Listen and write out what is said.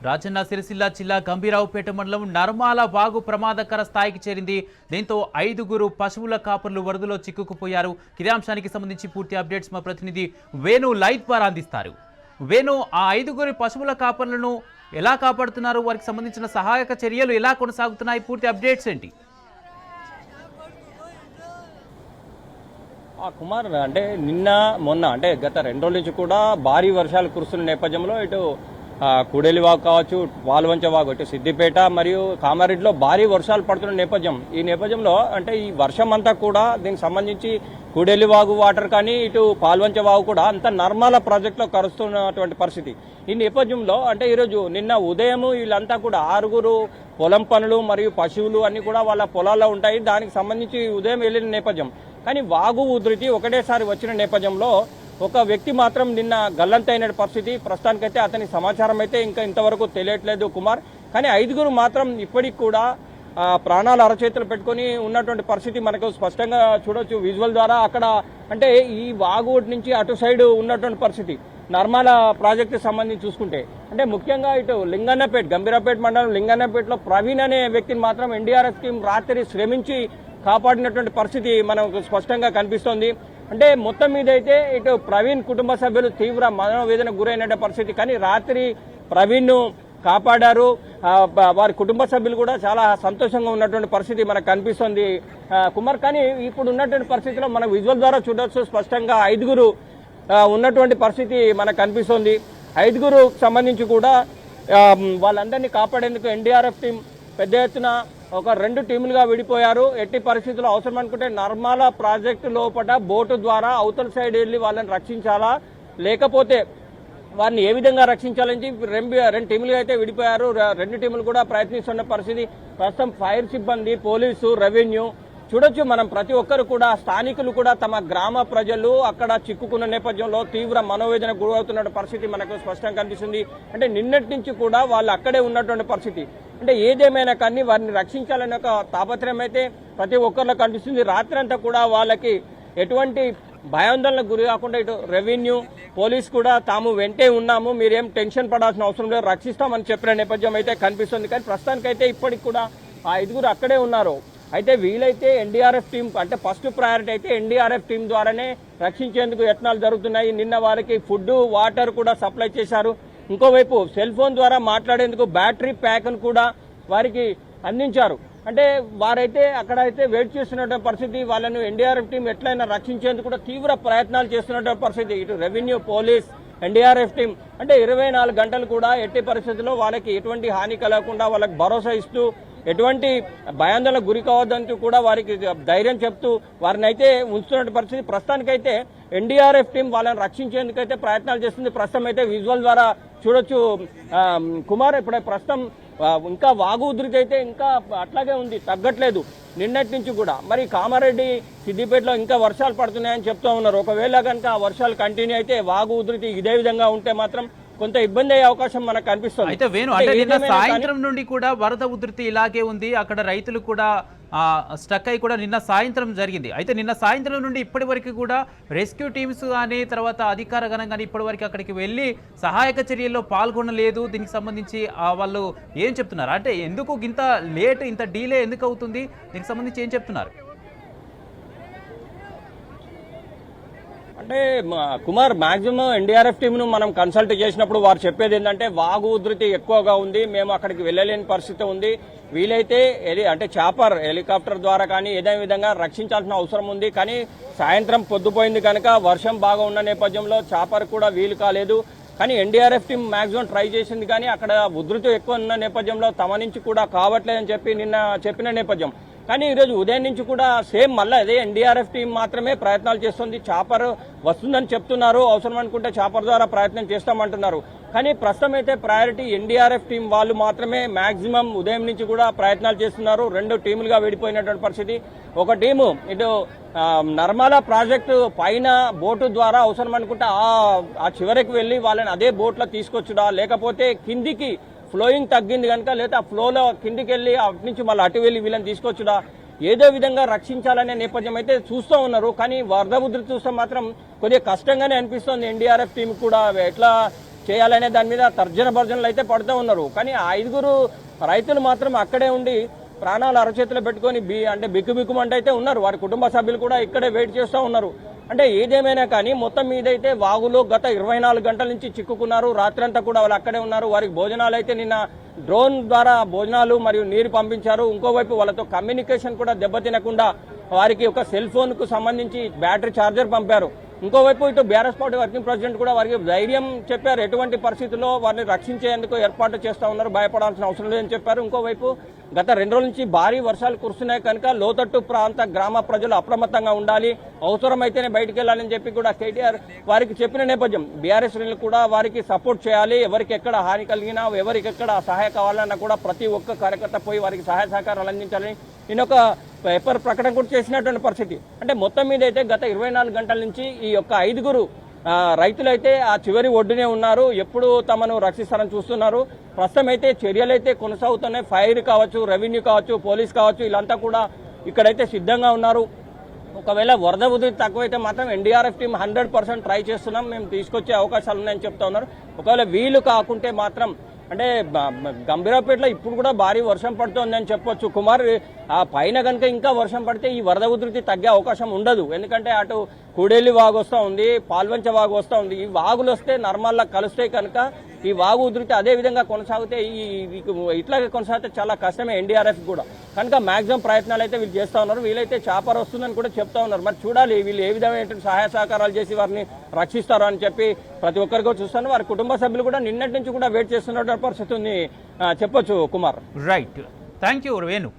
రాజన్న సిరిసిల్ల జిల్లా గంభీరావుపేట మండలం నర్మాల వాగు ప్రమాదకర స్థాయికి చేరింది. దీంతో 5గురు పశువుల కాపర్లు వరదలో చిక్కుకుపోయారు. ఇదే అంశానికి సంబంధించి పూర్తి అప్డేట్స్ మా ప్రతినిధి వేణు లైవ్ ద్వారా అందిస్తారు. వేణు, ఆ 5గురు పశువుల కాపర్లను ఎలా కాపాడుతున్నారు? వారికి సంబంధించిన సహాయక చర్యలు ఎలా కొనసాగుతున్నాయి? పూర్తి అప్డేట్స్ ఏంటి? కుమార్, అంటే నిన్న మొన్న అంటే గత 2 రోజుల నుంచి కూడా భారీ వర్షాలు కురుస్తున్న నేపథ్యంలో ఇటు కుడేలి వాగు కావచ్చు, వాల్వంచ వాగు, ఇటు సిద్దిపేట మరియు కామారెడ్డిలో భారీ వర్షాలు పడుతున్న నేపథ్యం. ఈ నేపథ్యంలో అంటే ఈ వర్షం అంతా కూడా దీనికి సంబంధించి కుడేలి వాగు వాటర్ కానీ ఇటు పాల్వంచ వాగు కూడా అంత నర్మాల ప్రాజెక్టులో కరుస్తున్నటువంటి పరిస్థితి. ఈ నేపథ్యంలో అంటే ఈరోజు నిన్న ఉదయం వీళ్ళంతా కూడా 6గురు పొలం పనులు మరియు పశువులు అన్ని కూడా వాళ్ళ పొలాల్లో ఉంటాయి. దానికి సంబంధించి ఉదయం వెళ్ళిన నేపథ్యం. కానీ వాగు ఉధృతి ఒకటేసారి వచ్చిన నేపథ్యంలో ఒక వ్యక్తి మాత్రం నిన్న గల్లంతైన పరిస్థితి. ప్రస్తుతానికైతే అతని సమాచారం అయితే ఇంతవరకు తెలియట్లేదు కుమార్. కానీ 5గురు మాత్రం ఇప్పటికి కూడా ప్రాణాలు అరచేతులు పెట్టుకొని ఉన్నటువంటి పరిస్థితి మనకు స్పష్టంగా చూడొచ్చు విజువల్ ద్వారా. అక్కడ అంటే ఈ వాగు నుంచి అటు సైడ్ ఉన్నటువంటి పరిస్థితి నర్మాల ప్రాజెక్టు సంబంధించి చూసుకుంటే అంటే ముఖ్యంగా ఇటు లింగన్నపేట, గంభీరాపేట మండలం లింగన్నపేటలో ప్రవీణ్ అనే వ్యక్తిని మాత్రం ఎన్డీఆర్ఎఫ్ టీం రాత్రి శ్రమించి కాపాడినటువంటి పరిస్థితి మనకు స్పష్టంగా కనిపిస్తోంది. అంటే మొత్తం మీద అయితే ఇటు ప్రవీణ్ కుటుంబ సభ్యులు తీవ్ర మనోవేదన గురైన పరిస్థితి. కానీ రాత్రి ప్రవీణ్ను కాపాడారు. వారి కుటుంబ సభ్యులు కూడా చాలా సంతోషంగా ఉన్నటువంటి పరిస్థితి మనకు కనిపిస్తుంది కుమార్. కానీ ఇప్పుడు ఉన్నటువంటి పరిస్థితిలో మనం విజువల్ ద్వారా చూడవచ్చు స్పష్టంగా 5గురు ఉన్నటువంటి పరిస్థితి మనకు కనిపిస్తుంది. 5గురుకు సంబంధించి కూడా వాళ్ళందరినీ కాపాడేందుకు ఎన్డీఆర్ఎఫ్ టీం పెద్ద ఎత్తున ఒక 2 టీములుగా విడిపోయారు. ఎట్టి పరిస్థితుల్లో అవసరం అనుకుంటే నర్మాల ప్రాజెక్టు లోపల బోటు ద్వారా అవతల సైడ్ వెళ్ళి వాళ్ళని రక్షించాలా, లేకపోతే వారిని ఏ విధంగా రక్షించాలని 2 టీములుగా అయితే విడిపోయారు. 2 టీములు కూడా ప్రయత్నిస్తున్న పరిస్థితి. ప్రస్తుతం ఫైర్ సిబ్బంది, పోలీసు, రెవెన్యూ చూడొచ్చు మనం. ప్రతి ఒక్కరు కూడా స్థానికులు కూడా తమ గ్రామ ప్రజలు అక్కడ చిక్కుకున్న నేపథ్యంలో తీవ్ర మనోవేదన గురవుతున్న పరిస్థితి మనకు స్పష్టంగా కనిపిస్తుంది. అంటే నిన్నటి నుంచి కూడా వాళ్ళు అక్కడే ఉన్నటువంటి పరిస్థితి. అంటే ఏదేమైనా కానీ వారిని రక్షించాలనే ఒక తాపత్రయం అయితే ప్రతి ఒక్కరిలో కనిపిస్తుంది. రాత్రి అంతా కూడా వాళ్ళకి ఎటువంటి భయాందోళనకు గురి కాకుండా ఇటు రెవెన్యూ, పోలీస్ కూడా తాము వెంటే ఉన్నాము, మీరేం టెన్షన్ పడాల్సిన అవసరం లేదు, రక్షిస్తామని చెప్పిన నేపథ్యం అయితే కనిపిస్తుంది. కానీ ప్రస్తుతానికైతే ఇప్పటికి కూడా ఆ 5గురు అక్కడే ఉన్నారు. అయితే వీలైతే ఎన్డీఆర్ఎఫ్ టీం అంటే ఫస్ట్ ప్రయారిటీ అయితే ఎన్డీఆర్ఎఫ్ టీం ద్వారానే రక్షించేందుకు యత్నాలు జరుగుతున్నాయి. నిన్న వారికి ఫుడ్, వాటర్ కూడా సప్లై చేశారు. ఇంకోవైపు సెల్ ఫోన్ ద్వారా మాట్లాడేందుకు బ్యాటరీ ప్యాక్ను కూడా వారికి అందించారు. అంటే వారైతే అక్కడైతే వెయిట్ చేస్తున్నటువంటి పరిస్థితి. వాళ్ళను ఎన్డీఆర్ఎఫ్ టీం ఎట్లయినా రక్షించేందుకు కూడా తీవ్ర ప్రయత్నాలు చేస్తున్నటువంటి పరిస్థితి. ఇటు రెవెన్యూ, పోలీస్, ఎన్డీఆర్ఎఫ్ టీం అంటే 24 గంటలు కూడా ఎట్టి పరిస్థితుల్లో వాళ్ళకి ఎటువంటి హాని కలగకుండా వాళ్ళకి భరోసా ఇస్తూ ఎటువంటి భయాందోళనకు గురి కావద్దంటూ కూడా వారికి ధైర్యం చెప్తూ వారిని అయితే ఉంచుతున్న పరిస్థితి. ప్రస్తుతానికైతే ఎన్డీఆర్ఎఫ్ టీం వాళ్ళని రక్షించేందుకైతే ప్రయత్నాలు చేస్తుంది. ప్రస్తుతం అయితే విజువల్ ద్వారా చూడొచ్చు కుమార్. ఇప్పుడే ప్రస్తుతం ఇంకా వాగు ఉధృతి అయితే ఇంకా అట్లాగే ఉంది, తగ్గట్లేదు నిన్నటి నుంచి కూడా. మరి కామారెడ్డి, సిద్దిపేటలో ఇంకా వర్షాలు పడుతున్నాయని చెప్తూ ఉన్నారు. ఒకవేళ కనుక ఆ వర్షాలు కంటిన్యూ అయితే వాగు ఉధృతి ఇదే విధంగా ఉంటే మాత్రం కొంత ఇబ్బంది అయ్యే అవకాశం మనకు కనిపిస్తుంది. అయితే వేణు, అంటే నిన్న సాయంత్రం నుండి కూడా వరద ఉధృతి ఇలాగే ఉంది. అక్కడ రైతులు కూడా స్టక్ అయి కూడా నిన్న సాయంత్రం జరిగింది. అయితే నిన్న సాయంత్రం నుండి ఇప్పటి వరకు కూడా రెస్క్యూ టీమ్స్ కానీ తర్వాత అధికార గణం కానీ ఇప్పటి వరకు అక్కడికి వెళ్ళి సహాయక చర్యల్లో పాల్గొనలేదు. దీనికి సంబంధించి వాళ్ళు ఏం చెప్తున్నారు? అంటే ఎందుకు ఇంత లేట్, ఇంత డీలే ఎందుకు అవుతుంది? దీనికి సంబంధించి ఏం చెప్తున్నారు? అంటే కుమార్, మాక్సిమం ఎన్డీఆర్ఎఫ్ టీంను మనం కన్సల్ట్ చేసినప్పుడు వారు చెప్పేది ఏంటంటే వాగు ఉధృతి ఎక్కువగా ఉంది, మేము అక్కడికి వెళ్ళలేని పరిస్థితి ఉంది, వీలైతే అంటే చాపర్, హెలికాప్టర్ ద్వారా కానీ ఏదైనా విధంగా రక్షించాల్సిన అవసరం ఉంది. కానీ సాయంత్రం పొద్దుపోయింది కనుక వర్షం బాగా ఉన్న నేపథ్యంలో చాపర్ కూడా వీలు కాలేదు. కానీ ఎన్డీఆర్ఎఫ్ టీం మాక్సిమం ట్రై చేసింది. కానీ అక్కడ ఉధృతి ఎక్కువ ఉన్న నేపథ్యంలో తమ నుంచి కూడా కావట్లేదని చెప్పి నిన్న చెప్పిన నేపథ్యం. కానీ ఈరోజు ఉదయం నుంచి కూడా సేమ్ మళ్ళీ అదే ఎన్డీఆర్ఎఫ్ టీం మాత్రమే ప్రయత్నాలు చేస్తుంది. చాపర్ వస్తుందని చెప్తున్నారు, అవసరం అనుకుంటే చాపర్ ద్వారా ప్రయత్నం చేస్తామంటున్నారు. కానీ ప్రస్తుతం అయితే ప్రయారిటీ ఎన్డీఆర్ఎఫ్ టీం వాళ్ళు మాత్రమే మాక్సిమం ఉదయం నుంచి కూడా ప్రయత్నాలు చేస్తున్నారు. 2 టీములుగా విడిపోయినటువంటి పరిస్థితి. ఒక టీము ఇటు నర్మాల ప్రాజెక్టు పైన బోటు ద్వారా అవసరం అనుకుంటే ఆ చివరికి వెళ్ళి వాళ్ళని అదే బోట్లో తీసుకొచ్చుడా, లేకపోతే కిందికి ఫ్లోయింగ్ తగ్గింది కనుక లేదా ఆ ఫ్లోలో కిందికి వెళ్ళి అటు నుంచి మళ్ళీ అటు వెళ్ళి వీళ్ళని తీసుకొచ్చుడా, ఏదో విధంగా రక్షించాలనే నేపథ్యం అయితే చూస్తూ ఉన్నారు. కానీ వరద ఉధృతి చూస్తే మాత్రం కొద్దిగా కష్టంగానే అనిపిస్తుంది ఎన్డీఆర్ఎఫ్ టీం కూడా. ఎట్లా చేయాలనే దాని మీద తర్జన భర్జనలు అయితే పడుతూ ఉన్నారు. కానీ ఆ 5 రైతులు మాత్రం అక్కడే ఉండి ప్రాణాలు అరచేతులు పెట్టుకొని అంటే బిక్కుబిక్కుమంటే అయితే ఉన్నారు. వారి కుటుంబ సభ్యులు కూడా ఇక్కడే వెయిట్ చేస్తూ ఉన్నారు. అంటే ఏదేమైనా కానీ మొత్తం మీదైతే వాగులో గత 24 గంటల నుంచి చిక్కుకున్నారు. రాత్రంతా కూడా వాళ్ళు అక్కడే ఉన్నారు. వారికి భోజనాలు అయితే నిన్న డ్రోన్ ద్వారా భోజనాలు మరియు నీరు పంపించారు. ఇంకోవైపు వాళ్ళతో కమ్యూనికేషన్ కూడా దెబ్బతినకుండా వారికి ఒక సెల్ ఫోన్కు సంబంధించి బ్యాటరీ ఛార్జర్ పంపారు. ఇంకోవైపు ఇటు బీఆర్ఎస్ పార్టీ వర్కింగ్ ప్రెసిడెంట్ కూడా వారికి ధైర్యం చెప్పారు. ఎటువంటి పరిస్థితుల్లో వారిని రక్షించేందుకు ఏర్పాటు చేస్తూ ఉన్నారు, భయపడాల్సిన అవసరం లేదని చెప్పారు. ఇంకోవైపు గత 2 రోజుల నుంచి భారీ వర్షాలు కురుస్తున్నాయి కనుక లోతట్టు ప్రాంత గ్రామ ప్రజలు అప్రమత్తంగా ఉండాలి, అవసరమైతేనే బయటికి వెళ్ళాలని చెప్పి కూడా కేటీఆర్ వారికి చెప్పిన నేపథ్యం. బీఆర్ఎస్ శ్రేణులు కూడా వారికి సపోర్ట్ చేయాలి, ఎవరికి ఎక్కడ హాని కలిగినా ఎవరికి ఎక్కడ సహాయం కావాలన్నా కూడా ప్రతి ఒక్క కార్యకర్త పోయి వారికి సహాయ సహకారాలు అందించాలని నేను ఒక పేపర్ ప్రకటన కూడా చేసినటువంటి పరిస్థితి. అంటే మొత్తం మీద అయితే గత 24 గంటల నుంచి ఈ యొక్క 5 రైతులైతే ఆ చివరి ఒడ్డునే ఉన్నారు. ఎప్పుడు తమను రక్షిస్తారని చూస్తున్నారు. ప్రస్తుతం అయితే చర్యలు అయితే కొనసాగుతున్నాయి. ఫైర్ కావచ్చు, రెవెన్యూ కావచ్చు, పోలీస్ కావచ్చు, వీళ్ళంతా కూడా ఇక్కడైతే సిద్ధంగా ఉన్నారు. ఒకవేళ వరద ఉధృతి తక్కువైతే మాత్రం ఎన్డీఆర్ఎఫ్ టీం 100% ట్రై చేస్తున్నాం, మేము తీసుకొచ్చే అవకాశాలు ఉన్నాయని చెప్తా ఉన్నారు. ఒకవేళ వీలు కాకుంటే మాత్రం అంటే గంభీరాపేటలో ఇప్పుడు కూడా భారీ వర్షం పడుతోందని చెప్పొచ్చు కుమార్. ఆ పైన కనుక ఇంకా వర్షం పడితే ఈ వరద ఉధృతి తగ్గే అవకాశం ఉండదు. ఎందుకంటే అటు కూడేలి వాగు వస్తూ ఉంది, పాల్వంచ వాగు వస్తూ ఉంది. ఈ వాగులు వస్తే నర్మల్లా కలుస్తాయి కనుక ఈ వాగు ఉధృతి అదే విధంగా కొనసాగితే ఇట్లాగే కొనసాగితే చాలా కష్టమే ఎన్డీఆర్ఎఫ్ కూడా. కనుక మాక్సిమం ప్రయత్నాలు అయితే వీళ్ళు చేస్తూ ఉన్నారు. వీళ్ళైతే చాపర్ వస్తుందని కూడా చెప్తా ఉన్నారు. మరి చూడాలి వీళ్ళు ఏ విధమైన సహాయ సహకారాలు చేసి వారిని రక్షిస్తారో అని చెప్పి ప్రతి ఒక్కరికి చూస్తాను. వారి కుటుంబ సభ్యులు కూడా నిన్నటి నుంచి కూడా వెయిట్ చేస్తున్న పరిస్థితి ఉంది చెప్పొచ్చు Kumar. Right, thank you Venu.